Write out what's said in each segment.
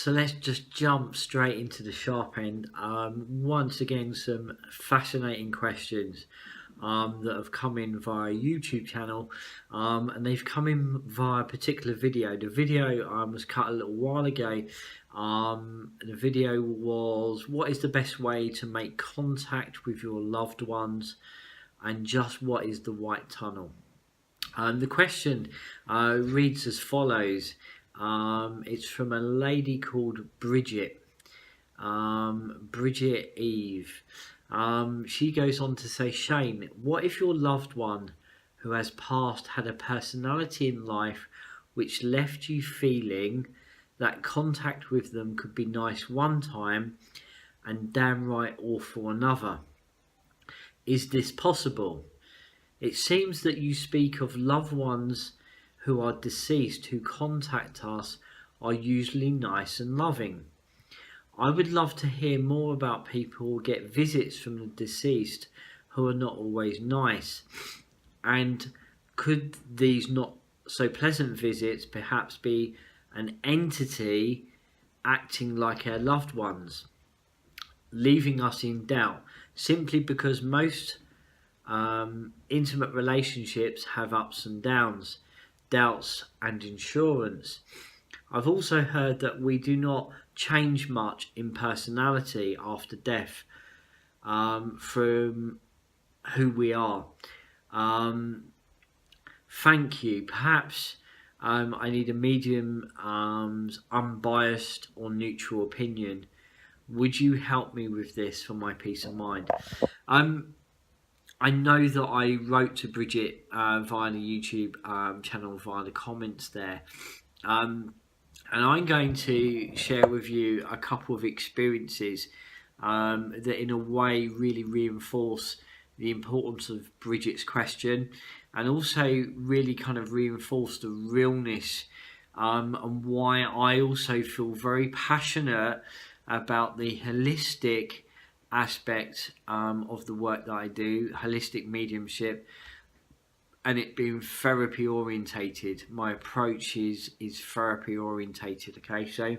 So let's just jump straight into the sharp end. Once again, some fascinating questions that have come in via YouTube channel, and they've come in via a particular video. The video was cut a little while ago. The video was, what is the best way to make contact with your loved ones, and just what is the white tunnel? The question reads as follows. It's from a lady called Brigitte, Brigitte Eve. She goes on to say, Shane, what if your loved one who has passed had a personality in life which left you feeling that contact with them could be nice one time and downright awful another? Is this possible? It seems that you speak of loved ones who are deceased who contact us are usually nice and loving. I would love to hear more about people who get visits from the deceased who are not always nice. And could these not so pleasant visits perhaps be an entity acting like our loved ones, leaving us in doubt, simply because most intimate relationships have ups and downs, doubts and insurance. I've also heard that we do not change much in personality after death from who we are. Thank you. Perhaps I need a medium, unbiased or neutral opinion. Would you help me with this for my peace of mind? I know that I wrote to Brigitte via the YouTube channel, via the comments there. And I'm going to share with you a couple of experiences that in a way really reinforce the importance of Brigitte's question, and also really kind of reinforce the realness and why I also feel very passionate about the holistic aspect of the work that I do, holistic mediumship, and it being therapy orientated. My approach is therapy orientated. Okay, so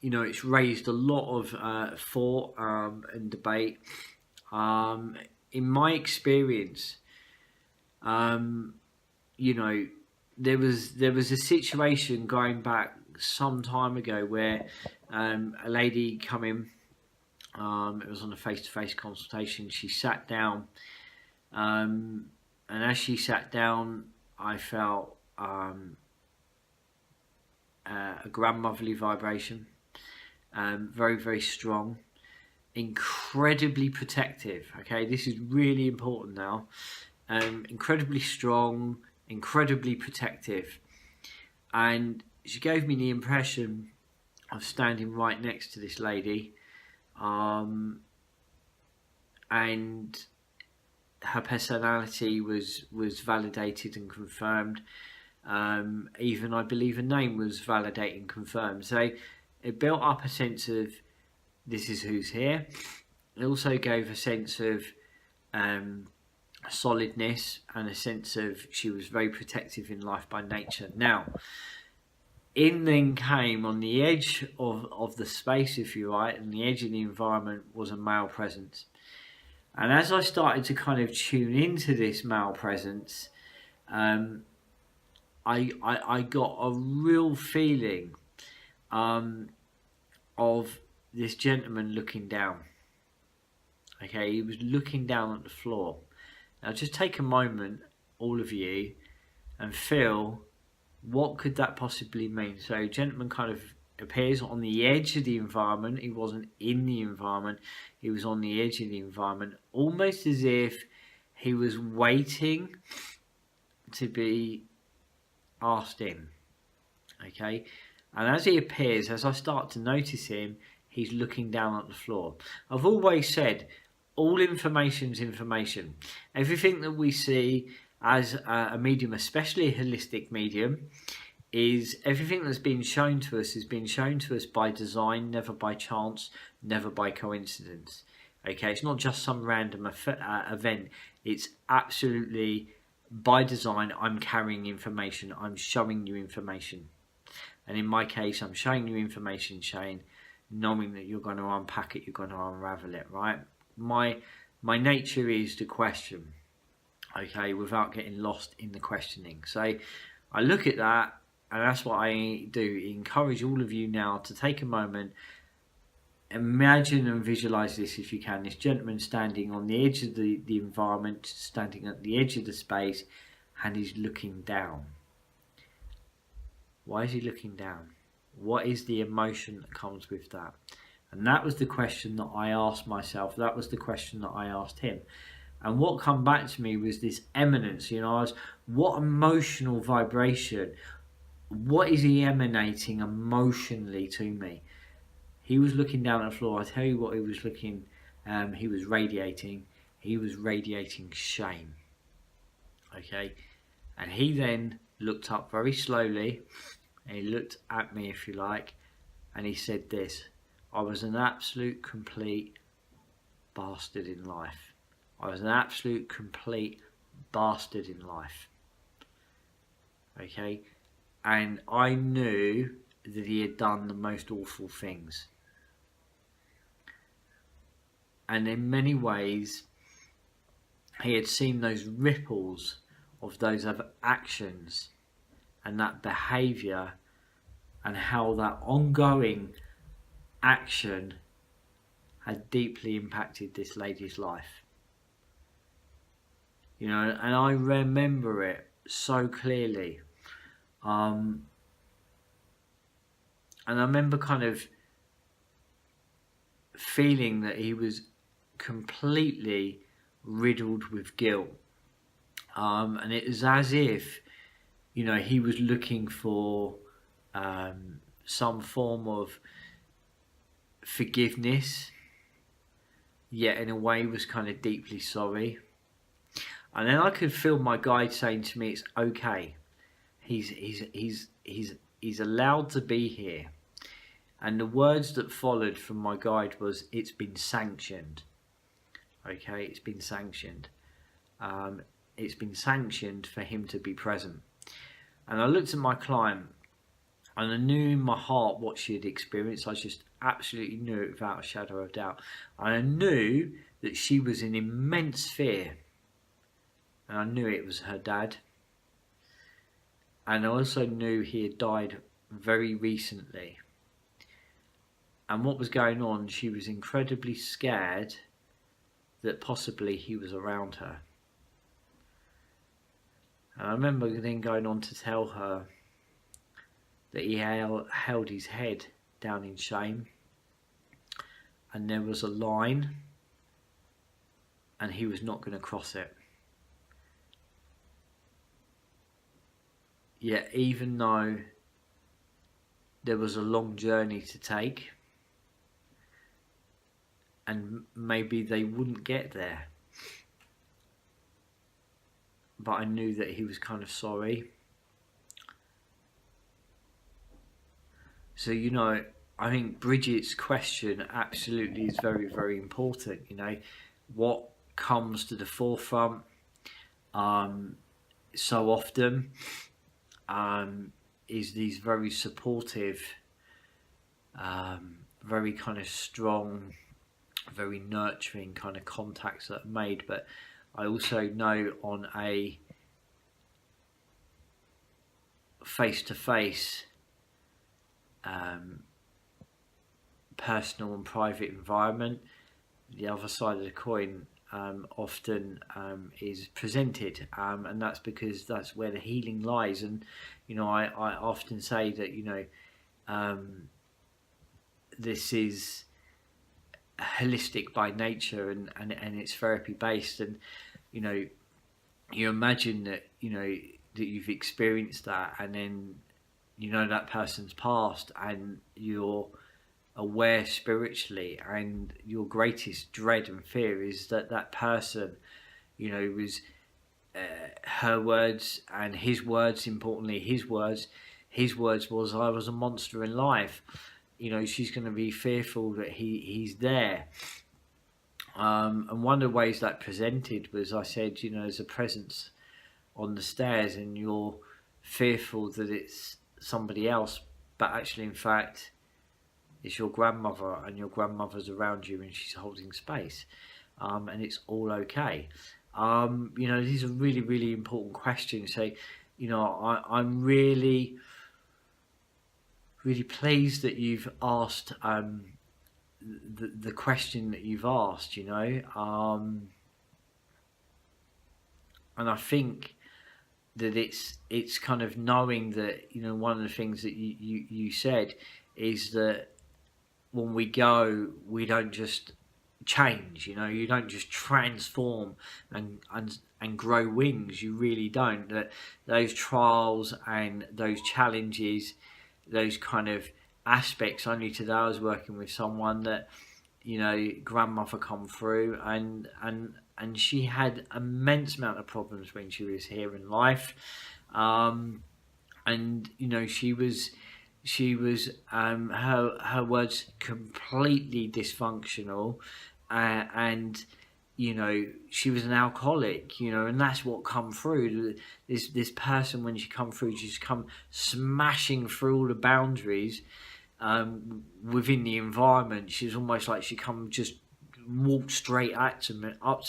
you know, it's raised a lot of thought and debate. In my experience, you know, there was a situation going back some time ago where a lady come in. It was on a face-to-face consultation. She sat down, and as she sat down, I felt a grandmotherly vibration, very, very strong, incredibly protective. Okay, this is really important now. Incredibly strong, incredibly protective, and she gave me the impression of standing right next to this lady. And her personality was validated and confirmed. Even I believe her name was validated and confirmed. So it built up a sense of this is who's here. It also gave a sense of solidness and a sense of she was very protective in life by nature. Now, in then came, on the edge of the space, if you like, and the edge of the environment, was a male presence. And as I started to kind of tune into this male presence, I got a real feeling of this gentleman looking down. Okay, he was looking down at the floor. Now just take a moment, all of you, and feel, what could that possibly mean? So a gentleman kind of appears on the edge of the environment. He wasn't in the environment. He was on the edge of the environment, almost as if he was waiting to be asked in. Okay? And as he appears, as I start to notice him, he's looking down at the floor. I've always said, all information is information. Everything that we see as a medium, especially a holistic medium, is everything that's been shown to us has been shown to us by design, never by chance, never by coincidence. Okay, it's not just some random event. It's absolutely by design. I'm carrying information. I'm showing you information. And in my case, I'm showing you information, Shane, knowing that you're going to unpack it, you're going to unravel it, right? My nature is to question, okay, without getting lost in the questioning. So I look at that, and that's what I do. Encourage all of you now to take a moment. Imagine and visualize this if you can. This gentleman standing on the edge of the environment, standing at the edge of the space, and he's looking down. Why is he looking down? What is the emotion that comes with that? And that was the question that I asked myself. That was the question that I asked him. And what come back to me was this eminence. You know, what emotional vibration, what is he emanating emotionally to me? He was looking down at the floor. I tell you what he was looking, he was radiating. He was radiating shame. Okay. And he then looked up very slowly, and he looked at me, if you like, and he said this: I was an absolute complete bastard in life. I was an absolute complete bastard in life. Okay? And I knew that he had done the most awful things. And in many ways, he had seen those ripples of those other actions and that behaviour, and how that ongoing action had deeply impacted this lady's life. You know, and I remember it so clearly. And I remember kind of feeling that he was completely riddled with guilt. And it was as if, you know, he was looking for some form of forgiveness, yet in a way was kind of deeply sorry. And then I could feel my guide saying to me, "It's okay. He's allowed to be here." And the words that followed from my guide was, "It's been sanctioned." Okay, it's been sanctioned. It's been sanctioned for him to be present. And I looked at my client, and I knew in my heart what she had experienced. I just absolutely knew it without a shadow of doubt. And I knew that she was in immense fear. And I knew it was her dad. And I also knew he had died very recently. And what was going on, she was incredibly scared that possibly he was around her. And I remember then going on to tell her that he held his head down in shame, and there was a line, and he was not going to cross it. Yet even though there was a long journey to take, and maybe they wouldn't get there, but I knew that he was kind of sorry. So, you know, I think Bridget's question absolutely is very, very important. You know, what comes to the forefront so often is these very supportive, very kind of strong, very nurturing kind of contacts that are made. But I also know on a face-to-face, personal and private environment, the other side of the coin often is presented, and that's because that's where the healing lies. And you know, I often say that, you know, this is holistic by nature, and it's therapy based. And you know, you imagine that, you know, that you've experienced that, and then you know that person's passed, and you're aware spiritually, and your greatest dread and fear is that that person, you know, was her words and his words, importantly his words was, "I was a monster in life." You know, she's going to be fearful that he's there. And one of the ways that presented was, I said, you know, there's a presence on the stairs and you're fearful that it's somebody else, but actually, in fact, it's your grandmother, and your grandmother's around you, and she's holding space, and it's all okay. These are really, really important questions. So, I'm really, really pleased that you've asked the question that you've asked. And I think that it's kind of knowing that, one of the things that you said is that when we go, we don't just change. You don't just transform and grow wings. You really don't. That those trials and those challenges, those kind of aspects. Only today I was working with someone that, grandmother come through, and she had immense amount of problems when she was here in life, and she was her words completely dysfunctional, and she was an alcoholic, and that's what come through. This person, when she come through, she's come smashing through all the boundaries within the environment. She's almost like she come just walked straight up to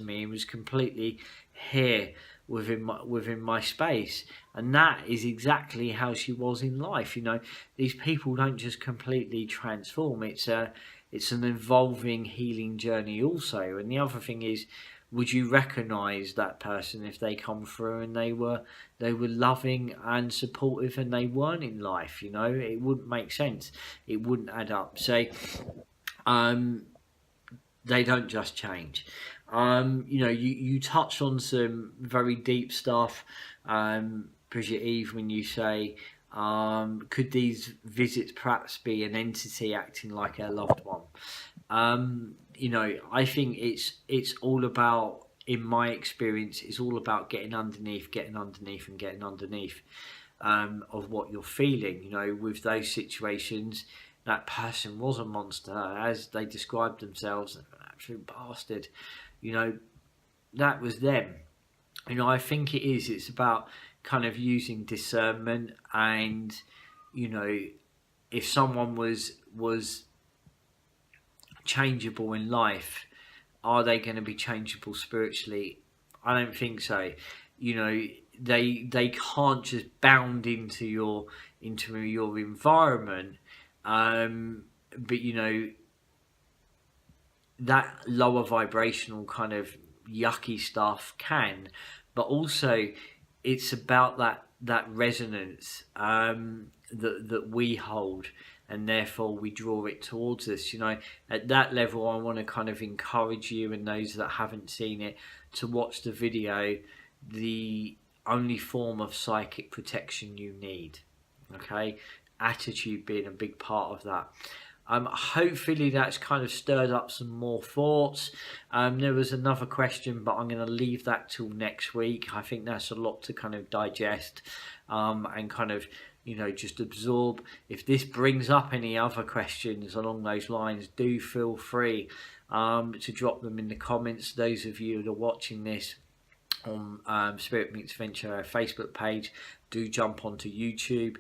me and was completely here within my space. And that is exactly how she was in life. These people don't just completely transform. It's an evolving, healing journey also. And the other thing is, would you recognise that person if they come through and they were loving and supportive and they weren't in life? It wouldn't make sense. It wouldn't add up. So, they don't just change. You touch on some very deep stuff, Brigitte Eve, when you say, could these visits perhaps be an entity acting like a loved one? I think it's all about, in my experience, it's all about getting underneath of what you're feeling. With those situations, that person was a monster, as they described themselves, an absolute bastard. That was them. I think it's about kind of using discernment, and if someone was changeable in life, are they going to be changeable spiritually? I don't think so. They can't just bound into your environment, but that lower vibrational kind of yucky stuff can, but also it's about that resonance that we hold, and therefore we draw it towards us. At that level, I want to kind of encourage you and those that haven't seen it to watch the video. The only form of psychic protection you need, okay? Attitude being a big part of that. Hopefully that's kind of stirred up some more thoughts. There was another question, but I'm going to leave that till next week. I think that's a lot to kind of digest, and kind of just absorb. If this brings up any other questions along those lines, do feel free to drop them in the comments. Those of you that are watching this on Spirit Meets Venture Facebook page, do jump onto YouTube,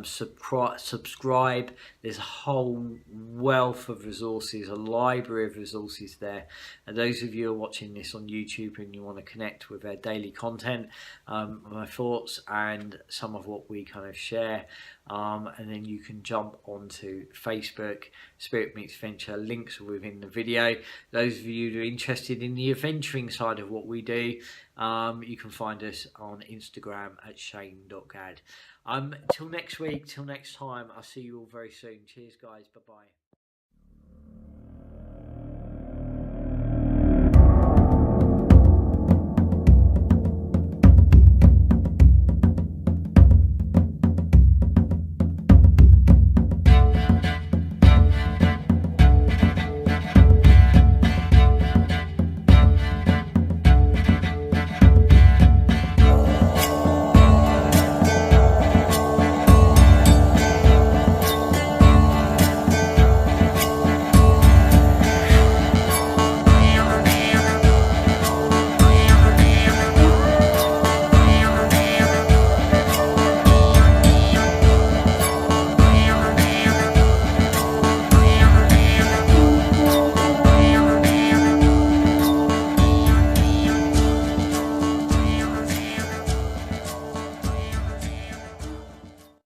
subscribe. There's a whole wealth of resources, a library of resources there. And those of you who are watching this on YouTube and you want to connect with our daily content, my thoughts and some of what we kind of share, and then you can jump onto Facebook, Spirit Meets Venture. Links are within the video. Those of you who are interested in the adventuring side of what we do, you can find us on Instagram at shane.gad. Till next week, till next time, I'll see you all very soon. Cheers, guys. Bye-bye.